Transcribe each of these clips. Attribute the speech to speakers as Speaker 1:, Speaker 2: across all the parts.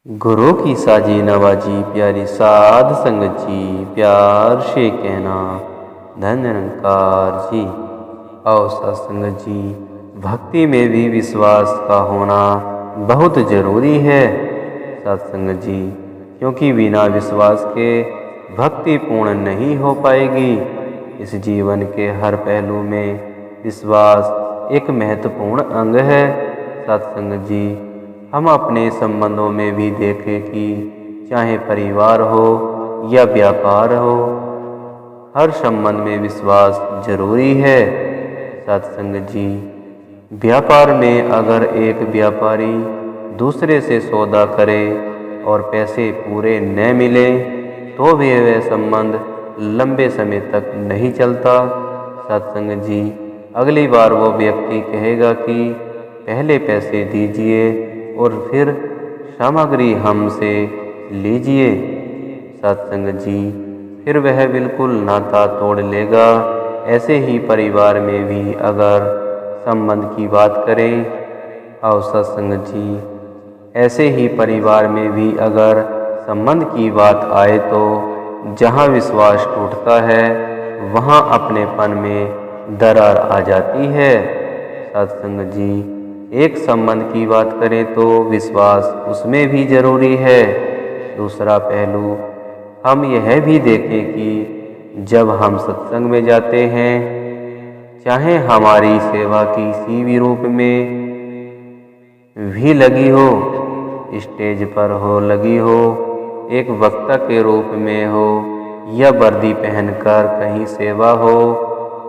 Speaker 1: गुरु की साजी नवाजी प्यारी साध संगत जी, प्यार से कहना धन निरंकार जी। और सत्संगत जी, भक्ति में भी विश्वास का होना बहुत ज़रूरी है सत्संगत जी, क्योंकि बिना विश्वास के भक्ति पूर्ण नहीं हो पाएगी। इस जीवन के हर पहलू में विश्वास एक महत्वपूर्ण अंग है सत्संगत जी। हम अपने संबंधों में भी देखें कि चाहे परिवार हो या व्यापार हो, हर संबंध में विश्वास जरूरी है सत्संगत जी। व्यापार में अगर एक व्यापारी दूसरे से सौदा करे और पैसे पूरे न मिले तो भी वह संबंध लंबे समय तक नहीं चलता सत्संगत जी। अगली बार वो व्यक्ति कहेगा कि पहले पैसे दीजिए और फिर सामग्री हमसे लीजिए सत्संगत जी, फिर वह बिल्कुल नाता तोड़ लेगा। ऐसे ही परिवार में भी अगर संबंध की बात करें और सत्संगत जी, ऐसे ही परिवार में भी अगर संबंध की बात आए तो जहाँ विश्वास टूटता है वहाँ अपनेपन में दरार आ जाती है सत्संगत जी। एक संबंध की बात करें तो विश्वास उसमें भी जरूरी है। दूसरा पहलू हम यह भी देखें कि जब हम सत्संग में जाते हैं, चाहे हमारी सेवा किसी भी रूप में भी लगी हो, स्टेज पर हो लगी हो, एक वक्ता के रूप में हो या वर्दी पहनकर कहीं सेवा हो,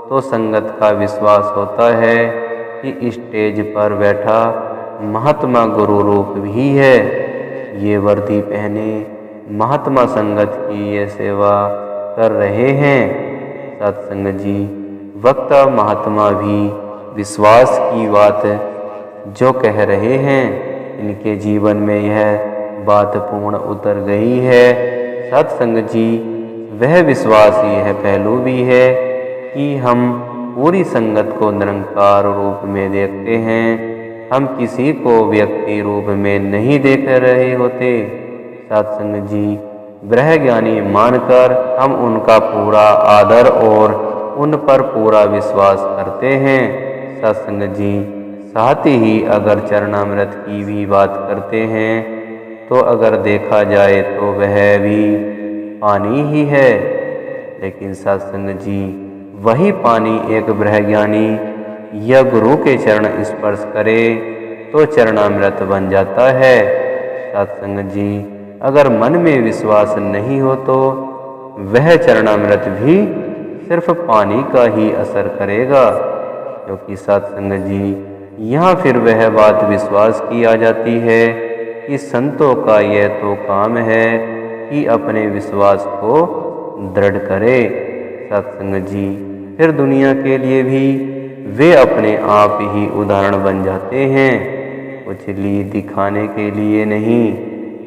Speaker 1: तो संगत का विश्वास होता है कि स्टेज पर बैठा महात्मा गुरु रूप भी है। ये वर्दी पहने महात्मा संगत की ये सेवा कर रहे हैं सत्संगत जी। वक्ता महात्मा भी विश्वास की बात जो कह रहे हैं, इनके जीवन में यह बात पूर्ण उतर गई है सत्संगत जी। वह विश्वास यह पहलू भी है कि हम पूरी संगत को निरंकार रूप में देखते हैं, हम किसी को व्यक्ति रूप में नहीं देख रहे होते सत्संगत जी। ब्रह्म ज्ञानी मानकर हम उनका पूरा आदर और उन पर पूरा विश्वास करते हैं सत्संगत जी। साथ ही अगर चरणामृत की भी बात करते हैं तो अगर देखा जाए तो वह भी पानी ही है, लेकिन सत्संगत जी वही पानी एक ब्रह्मज्ञानी या गुरु के चरण स्पर्श करे तो चरणामृत बन जाता है सत्संगत जी। अगर मन में विश्वास नहीं हो तो वह चरणामृत भी सिर्फ पानी का ही असर करेगा, क्योंकि सत्संगत जी यहाँ फिर वह बात विश्वास की आ जाती है कि संतों का यह तो काम है कि अपने विश्वास को दृढ़ करे सत्संगत जी। फिर दुनिया के लिए भी वे अपने आप ही उदाहरण बन जाते हैं, कुछ लिए दिखाने के लिए नहीं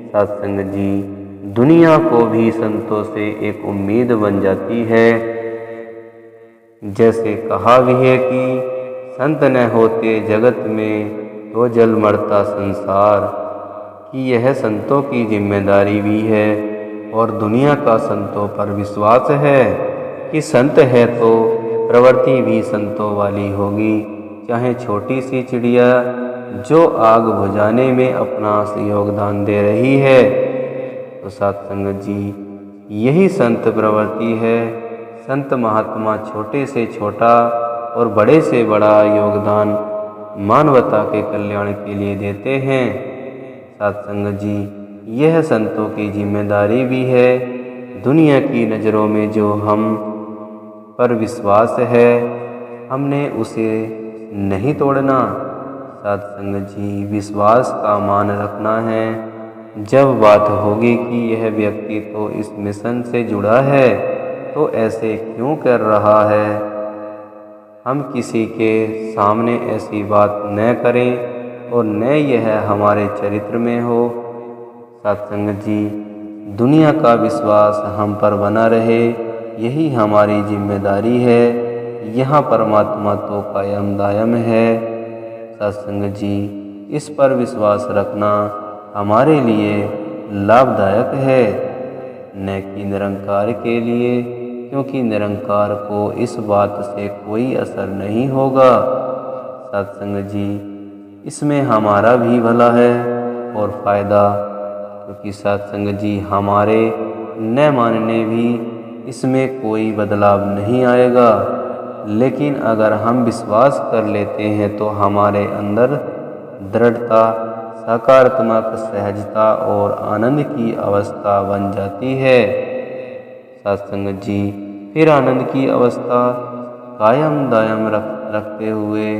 Speaker 1: सत्संगत जी। दुनिया को भी संतों से एक उम्मीद बन जाती है। जैसे कहा भी है कि संत न होते जगत में तो जल मरता संसार, कि यह संतों की जिम्मेदारी भी है और दुनिया का संतों पर विश्वास है कि संत है तो प्रवृत्ति भी संतों वाली होगी। चाहे छोटी सी चिड़िया जो आग बुझाने में अपना योगदान दे रही है, तो सत्संगत जी यही संत प्रवृत्ति है। संत महात्मा छोटे से छोटा और बड़े से बड़ा योगदान मानवता के कल्याण के लिए देते हैं सत्संगत जी। यह संतों की जिम्मेदारी भी है। दुनिया की नज़रों में जो हम पर विश्वास है, हमने उसे नहीं तोड़ना सत्संगत जी। विश्वास का मान रखना है। जब बात होगी कि यह व्यक्ति तो इस मिशन से जुड़ा है तो ऐसे क्यों कर रहा है, हम किसी के सामने ऐसी बात न करें और न यह हमारे चरित्र में हो सत्संगत जी। दुनिया का विश्वास हम पर बना रहे, यही हमारी जिम्मेदारी है। यहाँ परमात्मा तो कायम दायम है सत्संगत जी। इस पर विश्वास रखना हमारे लिए लाभदायक है, न कि निरंकार के लिए, क्योंकि निरंकार को इस बात से कोई असर नहीं होगा। सत्संग जी, इसमें हमारा भी भला है और फायदा, क्योंकि सत्संग जी हमारे न मानने भी इसमें कोई बदलाव नहीं आएगा। लेकिन अगर हम विश्वास कर लेते हैं तो हमारे अंदर दृढ़ता, सकारात्मक सहजता और आनंद की अवस्था बन जाती है। सत्संग जी, फिर आनंद की अवस्था कायम दायम रखते हुए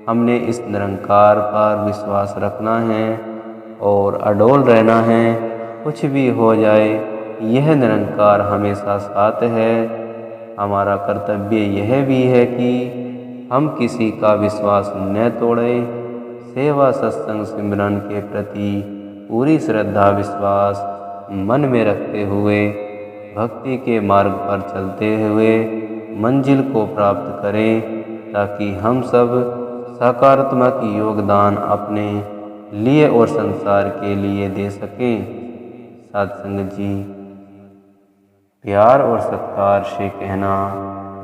Speaker 1: हमने इस निरंकार पर विश्वास रखना है और अडोल रहना है। कुछ भी हो जाए, यह निरंकार हमेशा साथ है। हमारा कर्तव्य यह भी है कि हम किसी का विश्वास न तोड़ें। सेवा, सत्संग, सिमरन के प्रति पूरी श्रद्धा विश्वास मन में रखते हुए भक्ति के मार्ग पर चलते हुए मंजिल को प्राप्त करें, ताकि हम सब सकारात्मक योगदान अपने लिए और संसार के लिए दे सकें। सत्संग जी, प्यार और सत्कार से कहना,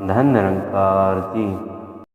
Speaker 1: धन निरंकार जी।